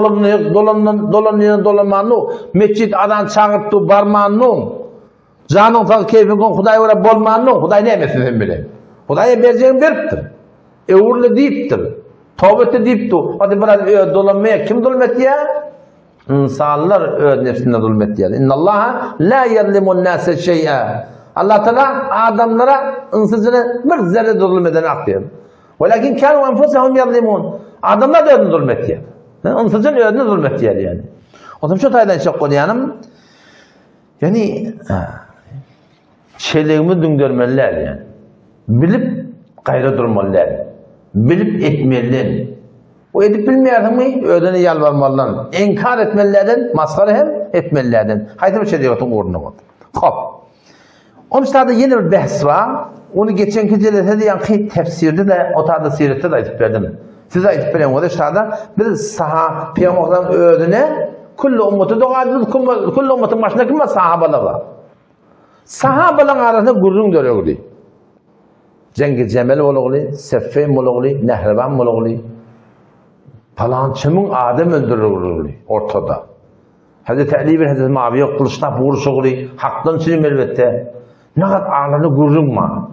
dolanmanı, mescid adam çağırttı barmanı, canın sağ keyfin kon Huday öyle bolmanı, Huday ne emesin sen bile? Huday'a vereceğini veriptir. Uğurlu deyiptir. Tövbette deyiptir. Hadi biraz dolanmaya kim dolmet ya? İnsanlar öz nefsine zulmet yani. İnnallaha la yezlimun nase şey'a. Allah Teala adamlara insızını bir zerre zulmeden akıyor. Velakin kanu enfusahum yezlimun. Adamlar da özünü zulmet yani. İnsızın özünü zulmet yani. O zaman şu taydan çok oluyanım. Yani şeylerimi dündürmeliler yani. Bilip gayrı durmalılar. Bilip etmeliler. O edip bilmeyen mi? Ödeni yalvarmalılar. İnkar etmelilerden, maskara hem etmelilerden. Haydi bir şey diyorsun uğruna bak. Hop. Onun için yeni bir bahs var. Onu geçen geceleri de yankı tefsirde de, o tarzda sirette de edip verdim. Size edip verdim. O da şurada bir saha, Peygamber'in ödüne kullu ummeti doğadı, kullu ummetin başına kim var? Sahabalar var. Sahabaların arasında gurrun dörüyor. Cengiz Cemel oğlu, Seffeyn oğlu, Nehrevan oğlu. Falançımın adam öldürülür ortada. Hazreti Ali ve Hazreti Muaviye kılıçla vuruşuğlu, haktan çiğim elbette. Ne kadar ağlarını gururma.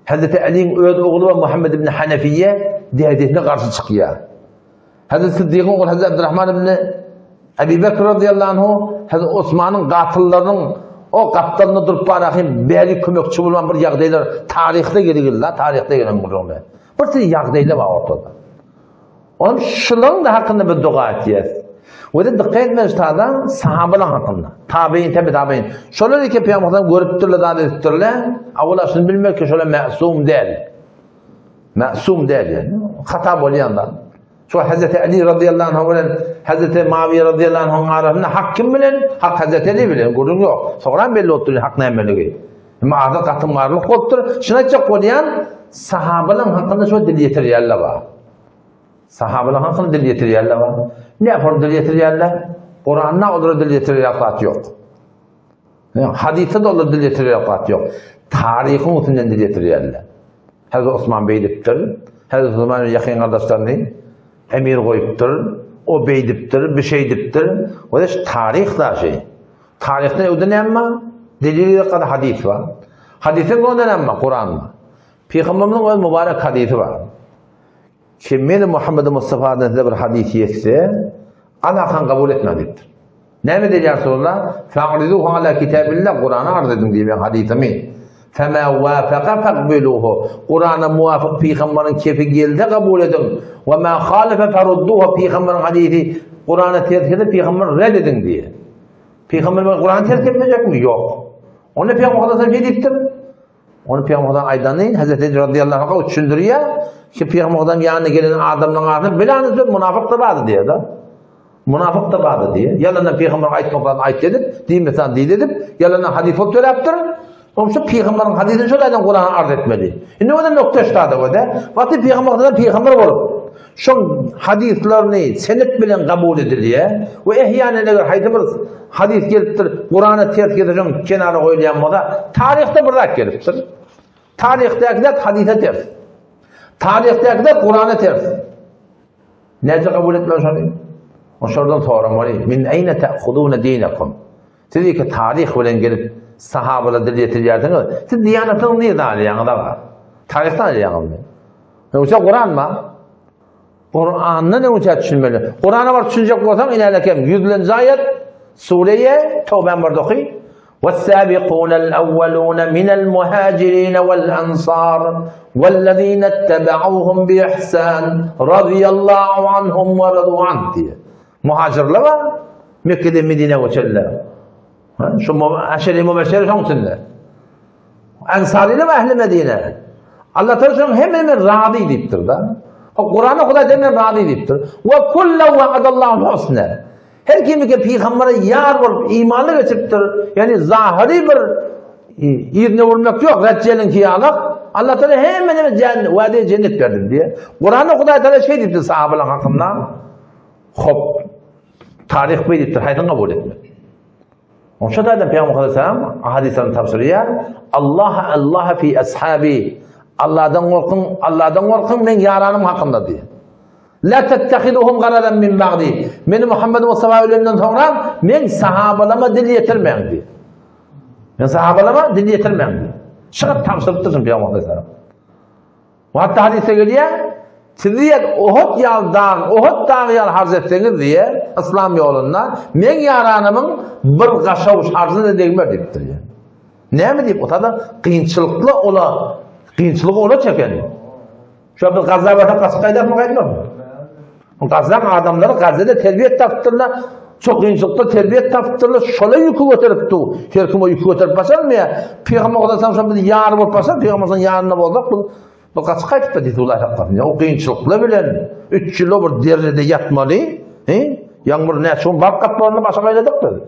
Hazreti Ali'nin oğlu ve Muhammed ibn Hanefiye diyetine karşı çıkıyor. Hazreti Sıddık'ın oğlu Hazreti Abdurrahman ibn Ebu Bekir radıyallahu anhu, Hazreti Osman'ın katıllarının o kaptanını durup bırakayım, beri kömekçi bulman bir yağdaylar tarihte gelir, tarihte gelen gururlar. Bir sürü yağdaylar var ortada. Onun şunun da hakkında bir dua edeceğiz. Ve de dikkat etmez adam sahabeler hakkında. Tabi'in tabi tabi'in. Şöyle ki Peygamber'den görüp durla da edip durla. Avvela şunu bilmek ki şöyle masum değil. Masum değil yani. Hata bolyandan. Şu Hazreti Ali radıyallahu anh bilen Hazreti Muaviye radıyallahu anh arasında hak kim bilen? Hak Hazreti Ali bilen. Görün yok. Sonra belli oldu hak ne emeli. Ama adı katınlarlık oldu. Şuna çok bolyan sahabelerin hakkında şöyle dil getiriyorlar var. Sahabeler hakkında dil getiriyorlar var. Ne yapar dil getiriyorlar? Kur'an'da olur dil getiriyorlar yok. Hadiste de olur dil getiriyorlar yok. Tarihin üstünden dil getiriyorlar. Hazreti Osman Bey diptir. Hazreti Osman'ın yakın kardeşlerini emir koyuptur. O bey diptir, bir şey diptir. O da tarih da şey. Tarihte o dönem mi? Delili kadar hadis var. Hadisin o dönem mi? Kur'an mı? Peygamberimizin o mübarek hadisi var. Kim Muhammed Mustafa'dan size bir hadis yetse, Allah'tan kabul etmediktir. Ne mi diyecek Resulullah? Fa'riduhu ala kitabillah, Kur'an'a arz edin diye ben hadisimi. فَمَا وَافَقَ فَقْبِلُوهُ Kur'an'a muvafık Peygamberin kefi geldi kabul edin. وَمَا خَالَفَ فَرُدُّوهُ Peygamberin hadisi Kur'an'a terk edip Peygamber'i reddedin diye. Peygamber Kur'an'ı terk etmeyecek mi? Yok. Onu Peygamber'den sen şey deyiptir. Onu Peygamber'den aydanlayın. Hazreti Ali radıyallahu anh'a düşündürüyor. Ki Peygamber'den yanına gelen adamların ağzına bilanızdır münafık da vardı diye da. Münafık da vardı diye. Yalandan Peygamber aytmaklarını ayt edip, değil mesela değil edip, yalandan hadis olup öyle yaptırır. Sonuçta Peygamber'in hadisini şöyle Kur'an'a arz etmeli. Şimdi o da nokta iştadı o da. Vakti Peygamber'den Peygamber olup. Şu hadislerini senet bilen kabul ediliyor. Ve ehyanen eğer haydımız hadis geliptir, Kur'an'a terk edeceğim kenara koyulayan moda, tarihte bırak geliptir. Tarihtakiler hadise ters. Tarihtakiler Kur'an'a ters. Nece kabul etmez onu? O şuradan sorun min eyne te'khudûne dînekum? Siz ki tarih bilen gelip sahabeler dil getiriyorsunuz. Siz diyanetini niye dağılayanı da var? Tarihten alayanı mı? Yoksa Kur'an mı? Kur'an'la ne uçak düşünmeli? Kur'an'a var düşünecek olsam ilerlekem. 100. ayet Suriye Tevben bardoki. وَالسَّابِقُونَ الْأَوَّلُونَ مِنَ الْمُهَاجِرِينَ وَالْأَنصَارِ وَالَّذ۪ينَ اتَّبَعُوهُمْ بِإِحْسَانٍ رَضِيَ اللّٰهُ عَنْهُمْ وَرَضُوا عَنْهُ diye. Muhacirler var. Mekke'de Medine geçerler. Şu aşere-i mübeşşere şansınlar. Ensariyle ve Ehli Medine. Allah Teala hemen radi deyiptir da. Kur'an'a Huda demen radi deyiptir. Ve kullu va'adallahu husna. Her kim ki peygambere yar bolup imanlı geçiptir. Yani zahiri bir irne vurmak yok. Reccelin kiyalık. Allah Teala hemen cennet verdim diye. Kur'an'a Huda Teala şey deyiptir sahabeler hakkında. Hop. Tarih beyittir. Haydan kabul etme. Onun için de Peygamber Aleyhisselam hadislerini tavsiyor. Allah fi ashabi. Allah'dan korkun men yaranım hakkında diye. La tettehiduhum garadan min ba'di. Meni Muhammed Mustafa ölümünden sonra men sahabalama dil yetirmem diye. Men sahabalama dil yetirmem diye. Çıkıp tavsırıptırsın Peygamber Aleyhisselam. Hatta hadise geliyor. Siz Uhud dağı yal harz etseniz diye İslam yolunda men yaranımın bir kaşavuş harzını değilmer deyiptir yani. Ne mi deyip? O da kıyınçılıklı ola. Kıyınçılığı ola çeken. Şu an bir Gazze var, kasık kaydar mı kaydar mı? Gazze'nin adamları Gazze'de terbiyet taptırlar. Çok kıyınçılıkta terbiyet taptırlar. Şöyle yükü götürüptü. Her kim o yükü götürüp basar mı ya? Peygamber Aleyhisselam şu an bir yarı bulup basar. Peygamber'in yarına buldak. Bu kasık kaydar da dedi ulaylar tarafında. O kıyınçılıkla bilen 3 kilo bir derecede yatmalı. Yağmur ne? Şun bark katlarını başa kayladık dedi.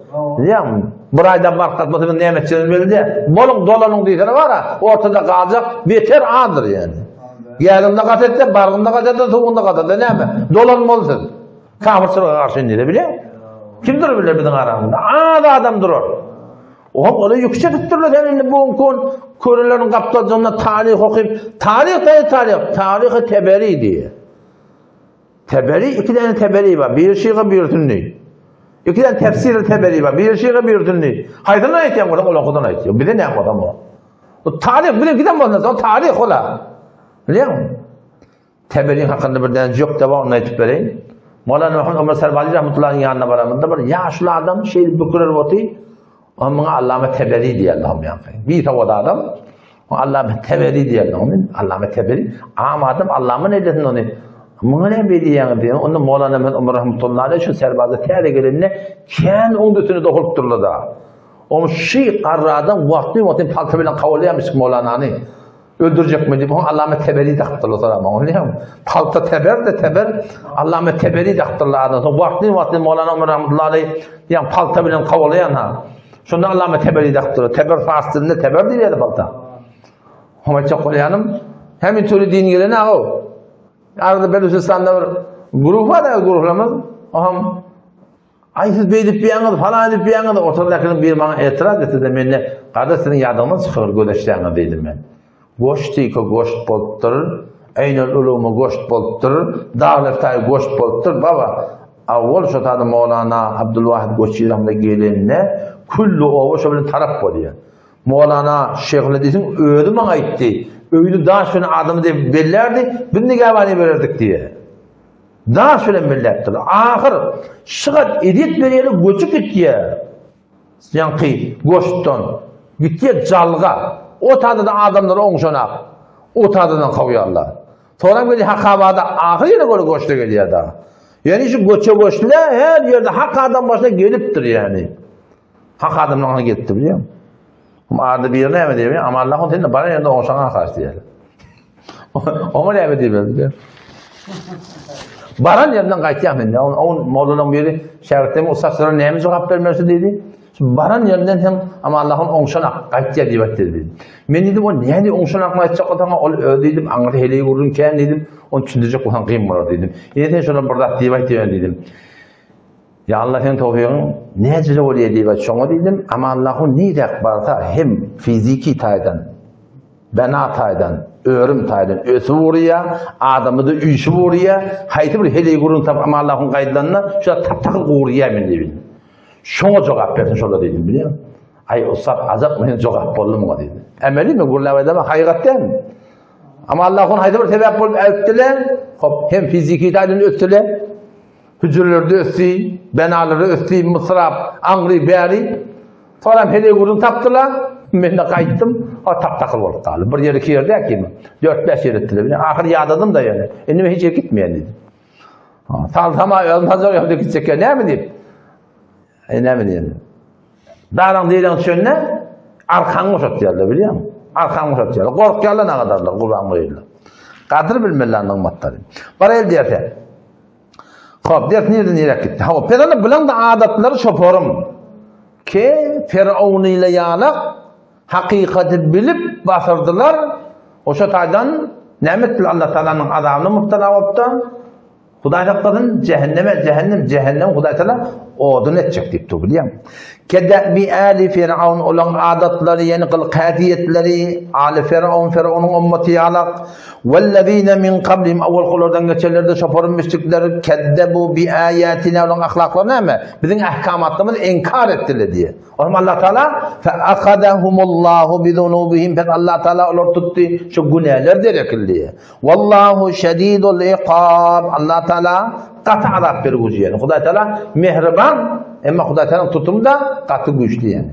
Yani bir ayda bark katması bir nimetçinin belirdi. Bolun dolanın deyişleri var ha. Ortada kalacak beter ağdır yani. Yarında kat etse, barkında kat etse, tuğunda kat etse. Ne mi? Dolanın olsun. Kafirçılığa karşı indiğini biliyor musun? Kim durur bilir bizim aramızda? Ağda adam durur. O öyle yüksek tutturlar. Yani bu körelerin kaptacağına tarih okuyup. Tarih-i Teberi diye. Teberi, 2 tane Teberi var. Bir şiğe bir tünni. 2 tane tefsir-i Teberi var. Bir şiğe bir tünni. Haydan ayet ya burada, okudan ayet ya. Bir de ne yapalım o? O tarih, bilir giden mi olmaz? O tarih ola. Biliyor musun? Teberi'nin hakkında bir tane yok da var, onu ayet vereyim. Mevlana Muhammed Ömer Servali Rahmetullah'ın yanına varamında bir yaşlı adam şey bükürür otu. Onun Allame Teberi diye Allah'ım yankayım. Bir tavada adam. Allame Teberi diye Allah'ım. Allame Teberi. Ama adam Allah'ımın edesin onu. Mıngane bediyen diye onu Mevlana Muhammed Ömer Rahmetullah'ın şu serbazı teyre gelinne kendi onun bütünü dokurup durdu da. Onu şey karradan vakti palta bilen kavlayamış Mevlana'nı. Öldürecek mi diye Allame Teberi taktırlar sonra onu biliyor musun? Palta teber de teber Allame Teberi taktırlar. Vakti Mevlana Ömer Rahmetullah'ı yani palta bilen kavlayan ha. Şunda Allame Teberi taktırlar. Teber faslında teber değil ya palta. Ama çok koyanım hem türlü din gelene o. Arada Belucistan'da bir grup var ya gruplarımız. Aham ay siz beydip bir yanıdı falan edip bir yanıdı. Ortadakinin bir bana etiraz etti de benimle kardeş senin yardımın çıkıyor gödeşlerine dedim ben. Goşt deyik o goşt bolttur. Eynel ulumu goşt bolttur. Dağlıktay goşt bolttur. Baba avval şu tadı Mevlana Abdülvahid Goşçi'den de gelinle kullu ovu şöyle taraf oluyor. Mevlana Şeyh'le desin öğüdü bana gitti. Öğüdü daha şöyle adamı diye bellerdi. Bir nigavani verirdik diye. Daha şöyle bellerdiler. Ahir şıkat edit veriyeli göçük gitti ya. Yani goşttan. Gitti ya calga. O tadıdan adamlar oğuşanak. O tadıdan kavuyarlar. Sonra böyle hakavada ahir yine böyle goşta geliyor da. Yani şu goçlar her yerde hak adam başına geliptir yani. Hak adamlarına gitti biliyor musun? Arada bir yerine mi diyeyim ama Allah'ın seninle bana yerinde oğuşana karşı diyelim. Ama ne mi diyeyim? Baran yerinden kaçacağım ben. Onun Mevla'nın biri şeriflemi o saçlara neyimi cevap vermesi dedi. Baran yerinden hem ama Allah'ın oğuşana kaçacağım dedi. Ben dedim o niye oğuşana kaçacak o dedim. Anır heleyi vururken dedim. Onu çündürecek olan kıyım var dedim. Yine şuna burada dedim. Ya Allah'ın tevfiğinin ne cüce oluyor diye şunu dedim ama Allah'ın ne idek varsa hem fiziki taydan, bena taydan, öğüm taydan, ösü vuruyor, adamı da üyüşü vuruyor, haydi bir heleyi kurun ama Allah'ın kayıtlarına şöyle takı vuruyor emin dedim. Şuna cevap versin şöyle dedim biliyor musun? Ay ustak azap mı cevap oldu mu dedim. Emeli mi kurulav edeme hakikat değil mi? Ama Allah'ın haydi bir sebep olup öttüler, hem fiziki taydan öttüler, hücrelerde ötsi, benaları ötsi, mısrap, angri, beri. Sonra heleyi kurun taptılar. Ben de kayıttım. O takıl olup kaldı. Bir yer 2 yerde ki 4-5 yer ettiler. Ahir yağdadım da yani. Endime hiç gitmeyen dedim. Saltama ölmez o yolda gidecek ya. Ne mi diyeyim? Ne mi diyeyim? Dağdan değilen şönüne arkanı şot yerler biliyor musun? Arkan uçatıyor. Korkuyorlar ne kadarlar Kur'an koyuyorlar. Kadir bilmelerinin ummatları. Bara el diyete. Hop diyet nereye gitti? Ha Peygamber bilen de adatları şoporum. Ki Firavun ile yalak hakikati bilip basırdılar. O şataydan nimetli Allah Teala'nın azabını muhtala olupta. Huday Teala'nın cehennem Huday Teala odun edecek deyip biliyor musun? Kedebi ali Firavun olan adatları yani kılkadiyetleri ali Firavun'un ümmeti yalak vellezine min kablim evvel kullardan geçerlerde şoporunmuştukları keddebu bi ayatina olan ahlaklarına ama bizim ahkamatlarımızı inkar ettiler diye. O zaman Allah Teala fe akadahumullahu bi zunubihim pek Allah Teala onlar tuttu şu günahlar derekildi. Vallahu şedidul iqab Allah Teala katı azap vergucu yani. Huday Teala mehriban ama Huday Teala'nın tutumu da katı güçlü yani.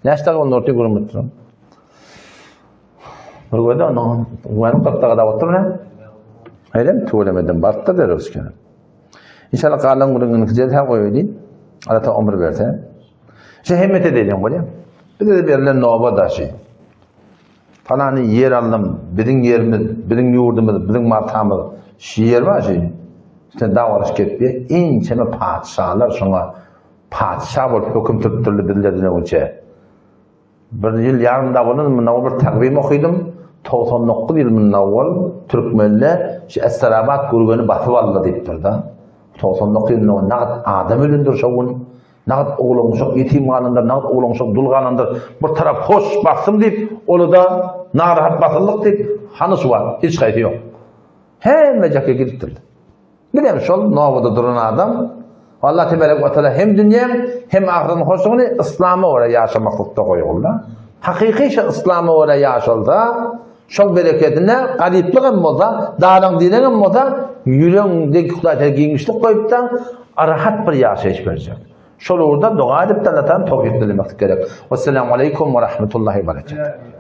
Näçe onu ortaya koymuştum. Burada onun uyanıp kattığa oturma. Öyle mi? Tuğlemeden battı deriz ki. İnşallah kalan günün güzel ha koydu. Allah ta ömür verse. Himmet edeceğim böyle. Bir de verilen nova da şey. Falan yer aldım. Bizim yerimiz, bizim yurdumuz, bizim martamız. Şiir var şey. İşte davranış ketmiyor. İnçeme padişahlar şuna padişah olup hüküm tutturdu bildirdiğine önce. Bir yıl yarım davranın bir takvim okudum. 99 yılının avval Türkmenler Es-Sarabat gurgunu basıp aldı deyip durdu. 99 yılının ne adam ölündür şovun, ne oğlanmışak yetim kanındır, ne oğlanmışak dul kanındır. Bir taraf hoş basım deyip, onu da narahat basıllık deyip, hanısı var, hiç kaydı yok. Hem vecake gittirdi. Bileyim şol, novada duran adam, Allah Tebarek ve Teala hem dünya hem ahiretin hoşluğunu İslam'a oraya yaşamaklıkta koyuyorlar. Hakiki İslam'a oraya yaşalda, şol bereketine garipligim bolsa, dağdan dilenim bolsa, yüreğindeki Hudaýa giňişlik koyup da rahat bir yaşayış verecek. Şol orada dua edip de Allah'tan tawfik dilemek gerek. Vesselamu aleykum ve rahmetullahi ve berekatuhu.